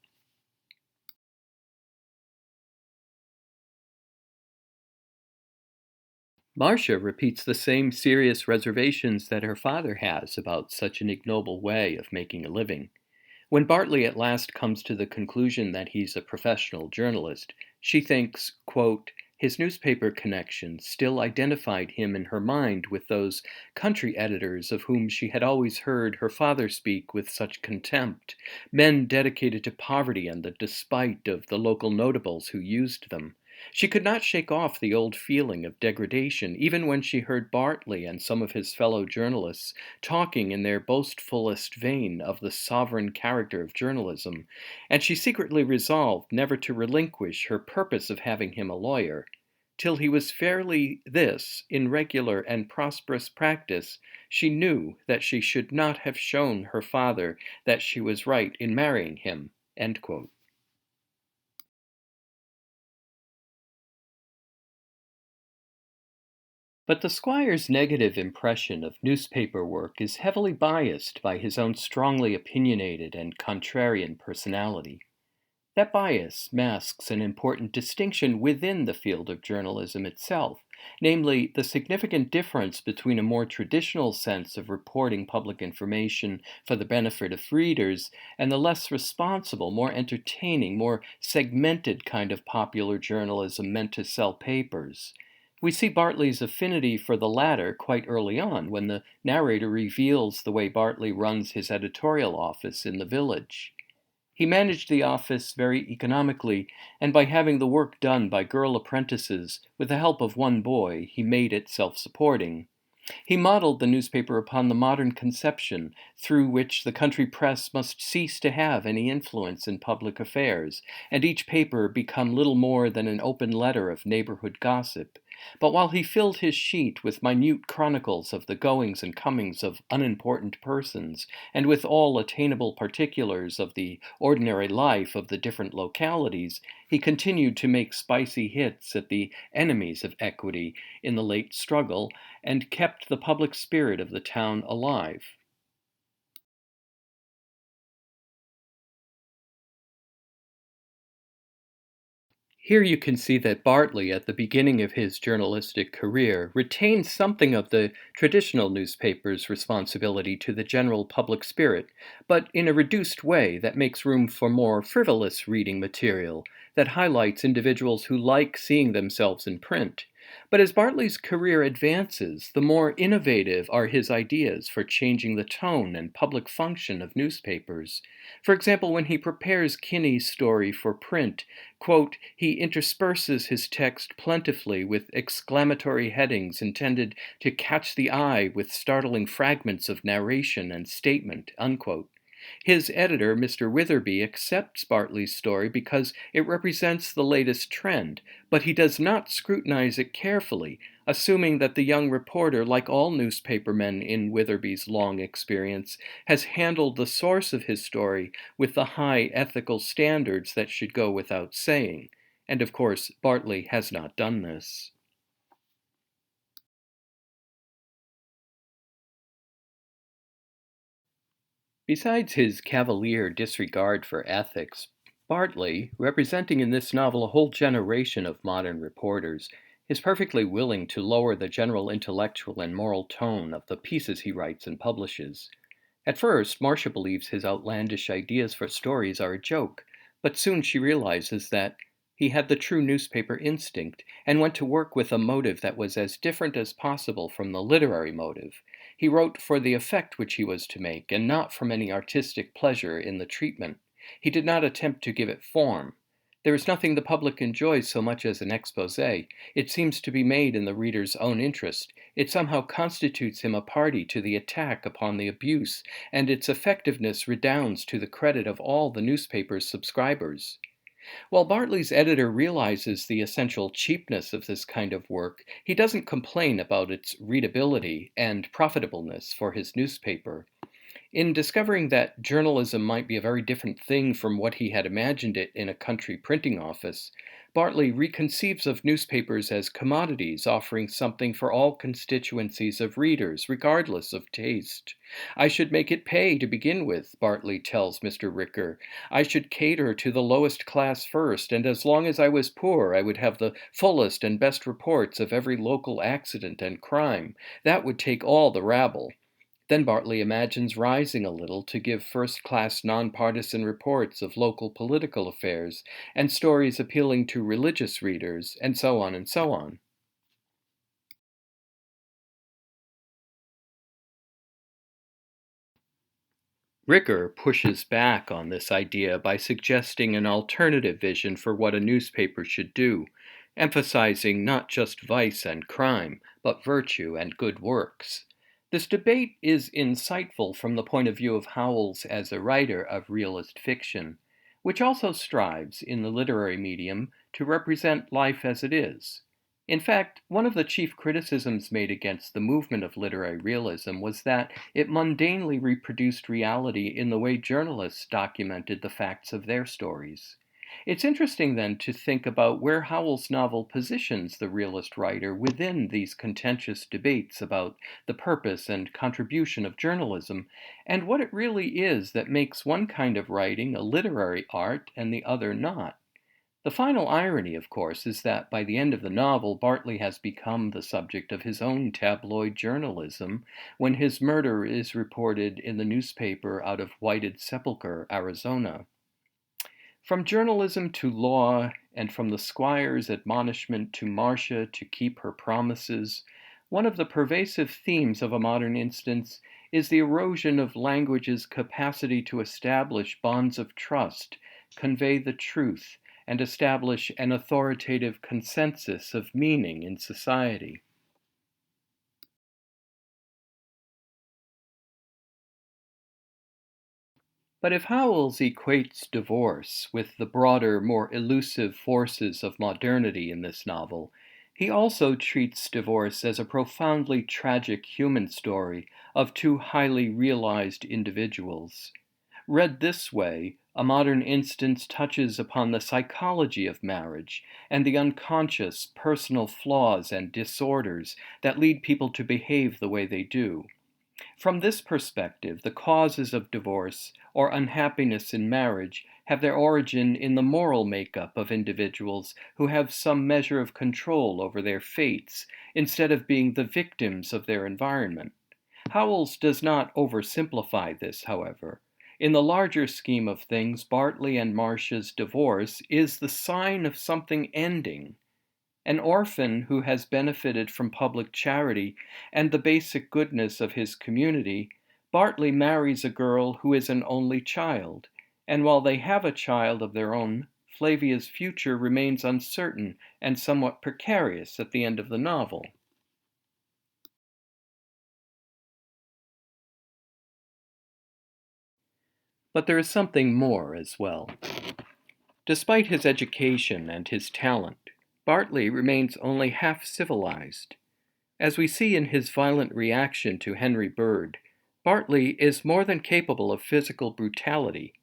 Marcia repeats the same serious reservations that her father has about such an ignoble way of making a living. When Bartley at last comes to the conclusion that he's a professional journalist, she thinks, quote, his newspaper connections still identified him in her mind with those country editors of whom she had always heard her father speak with such contempt, men dedicated to poverty and the despite of the local notables who used them. She could not shake off the old feeling of degradation, even when she heard Bartley and some of his fellow journalists talking in their boastfulest vein of the sovereign character of journalism, and she secretly resolved never to relinquish her purpose of having him a lawyer. Till he was fairly this, in regular and prosperous practice, she knew that she should not have shown her father that she was right in marrying him. End quote. But the squire's negative impression of newspaper work is heavily biased by his own strongly opinionated and contrarian personality. That bias masks an important distinction within the field of journalism itself, namely the significant difference between a more traditional sense of reporting public information for the benefit of readers and the less responsible, more entertaining, more segmented kind of popular journalism meant to sell papers. We see Bartley's affinity for the latter quite early on when the narrator reveals the way Bartley runs his editorial office in the village. He managed the office very economically, and by having the work done by girl apprentices with the help of one boy, he made it self-supporting. He modeled the newspaper upon the modern conception through which the country press must cease to have any influence in public affairs, and each paper become little more than an open letter of neighborhood gossip. But while he filled his sheet with minute chronicles of the goings and comings of unimportant persons, and with all attainable particulars of the ordinary life of the different localities, he continued to make spicy hits at the enemies of equity in the late struggle, and kept the public spirit of the town alive. Here you can see that Bartley, at the beginning of his journalistic career, retained something of the traditional newspaper's responsibility to the general public spirit, but in a reduced way that makes room for more frivolous reading material that highlights individuals who like seeing themselves in print. But as Bartley's career advances, the more innovative are his ideas for changing the tone and public function of newspapers. For example, when he prepares Kinney's story for print, quote, he intersperses his text plentifully with exclamatory headings intended to catch the eye with startling fragments of narration and statement, unquote. His editor, Mr. Witherby, accepts Bartley's story because it represents the latest trend, but he does not scrutinize it carefully, assuming that the young reporter, like all newspapermen in Witherby's long experience, has handled the source of his story with the high ethical standards that should go without saying. And of course, Bartley has not done this. Besides his cavalier disregard for ethics, Bartley, representing in this novel a whole generation of modern reporters, is perfectly willing to lower the general intellectual and moral tone of the pieces he writes and publishes. At first, Marcia believes his outlandish ideas for stories are a joke, but soon she realizes that he had the true newspaper instinct and went to work with a motive that was as different as possible from the literary motive. He wrote for the effect which he was to make, and not from any artistic pleasure in the treatment. He did not attempt to give it form. There is nothing the public enjoys so much as an expose. It seems to be made in the reader's own interest. It somehow constitutes him a party to the attack upon the abuse, and its effectiveness redounds to the credit of all the newspaper's subscribers. While Bartley's editor realizes the essential cheapness of this kind of work, he doesn't complain about its readability and profitableness for his newspaper. In discovering that journalism might be a very different thing from what he had imagined it in a country printing office, Bartley reconceives of newspapers as commodities offering something for all constituencies of readers, regardless of taste. "I should make it pay to begin with," Bartley tells Mr. Ricker. "I should cater to the lowest class first, and as long as I was poor, I would have the fullest and best reports of every local accident and crime. That would take all the rabble." Then Bartley imagines rising a little to give first-class nonpartisan reports of local political affairs and stories appealing to religious readers, and so on and so on. Ricker pushes back on this idea by suggesting an alternative vision for what a newspaper should do, emphasizing not just vice and crime, but virtue and good works. This debate is insightful from the point of view of Howells as a writer of realist fiction, which also strives, in the literary medium, to represent life as it is. In fact, one of the chief criticisms made against the movement of literary realism was that it mundanely reproduced reality in the way journalists documented the facts of their stories. It's interesting then to think about where Howells' novel positions the realist writer within these contentious debates about the purpose and contribution of journalism, and what it really is that makes one kind of writing a literary art and the other not. The final irony, of course, is that by the end of the novel, Bartley has become the subject of his own tabloid journalism when his murder is reported in the newspaper out of Whited Sepulchre, Arizona. From journalism to law, and from the squire's admonishment to Marcia to keep her promises, one of the pervasive themes of a modern instance is the erosion of language's capacity to establish bonds of trust, convey the truth, and establish an authoritative consensus of meaning in society. But if Howells equates divorce with the broader, more elusive forces of modernity in this novel, he also treats divorce as a profoundly tragic human story of two highly realized individuals. Read this way, a modern instance touches upon the psychology of marriage and the unconscious personal flaws and disorders that lead people to behave the way they do. From this perspective, the causes of divorce or unhappiness in marriage have their origin in the moral makeup of individuals who have some measure of control over their fates instead of being the victims of their environment. Howells does not oversimplify this, however. In the larger scheme of things, Bartley and Marcia's divorce is the sign of something ending. An orphan who has benefited from public charity and the basic goodness of his community, Bartley marries a girl who is an only child, and while they have a child of their own, Flavia's future remains uncertain and somewhat precarious at the end of the novel. But there is something more as well. Despite his education and his talent, Bartley remains only half civilized. As we see in his violent reaction to Henry Bird, Bartley is more than capable of physical brutality,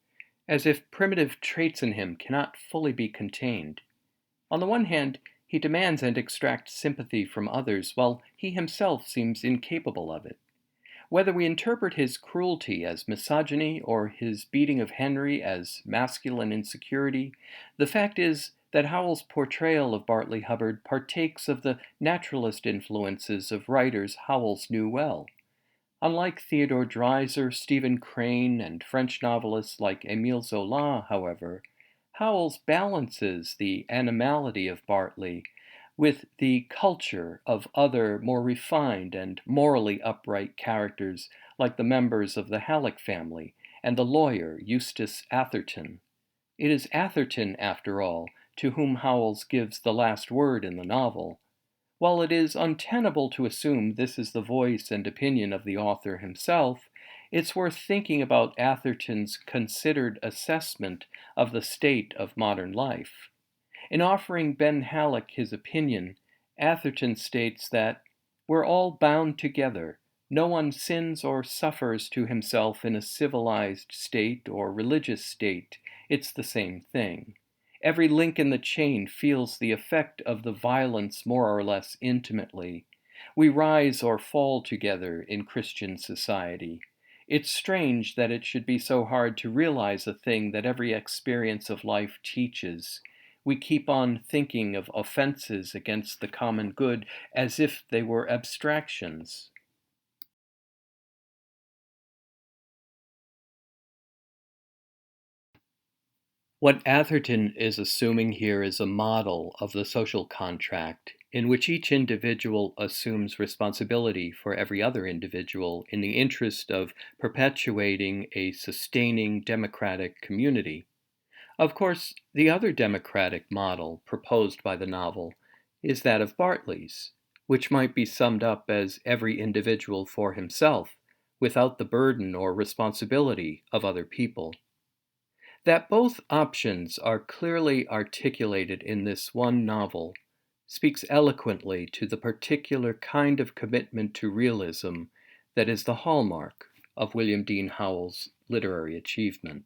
as if primitive traits in him cannot fully be contained. On the one hand, he demands and extracts sympathy from others, while he himself seems incapable of it. Whether we interpret his cruelty as misogyny or his beating of Henry as masculine insecurity, the fact is that Howells' portrayal of Bartley Hubbard partakes of the naturalist influences of writers Howells knew well. Unlike Theodore Dreiser, Stephen Crane, and French novelists like Émile Zola, however, Howells balances the animality of Bartley with the culture of other more refined and morally upright characters like the members of the Halleck family and the lawyer Eustace Atherton. It is Atherton, after all, to whom Howells gives the last word in the novel. While it is untenable to assume this is the voice and opinion of the author himself, it's worth thinking about Atherton's considered assessment of the state of modern life. In offering Ben Halleck his opinion, Atherton states that we're all bound together. No one sins or suffers to himself in a civilized state or religious state. It's the same thing. Every link in the chain feels the effect of the violence more or less intimately. We rise or fall together in Christian society. It's strange that it should be so hard to realize a thing that every experience of life teaches. We keep on thinking of offenses against the common good as if they were abstractions. What Atherton is assuming here is a model of the social contract in which each individual assumes responsibility for every other individual in the interest of perpetuating a sustaining democratic community. Of course, the other democratic model proposed by the novel is that of Bartley's, which might be summed up as every individual for himself, without the burden or responsibility of other people. That both options are clearly articulated in this one novel speaks eloquently to the particular kind of commitment to realism that is the hallmark of William Dean Howells' literary achievement.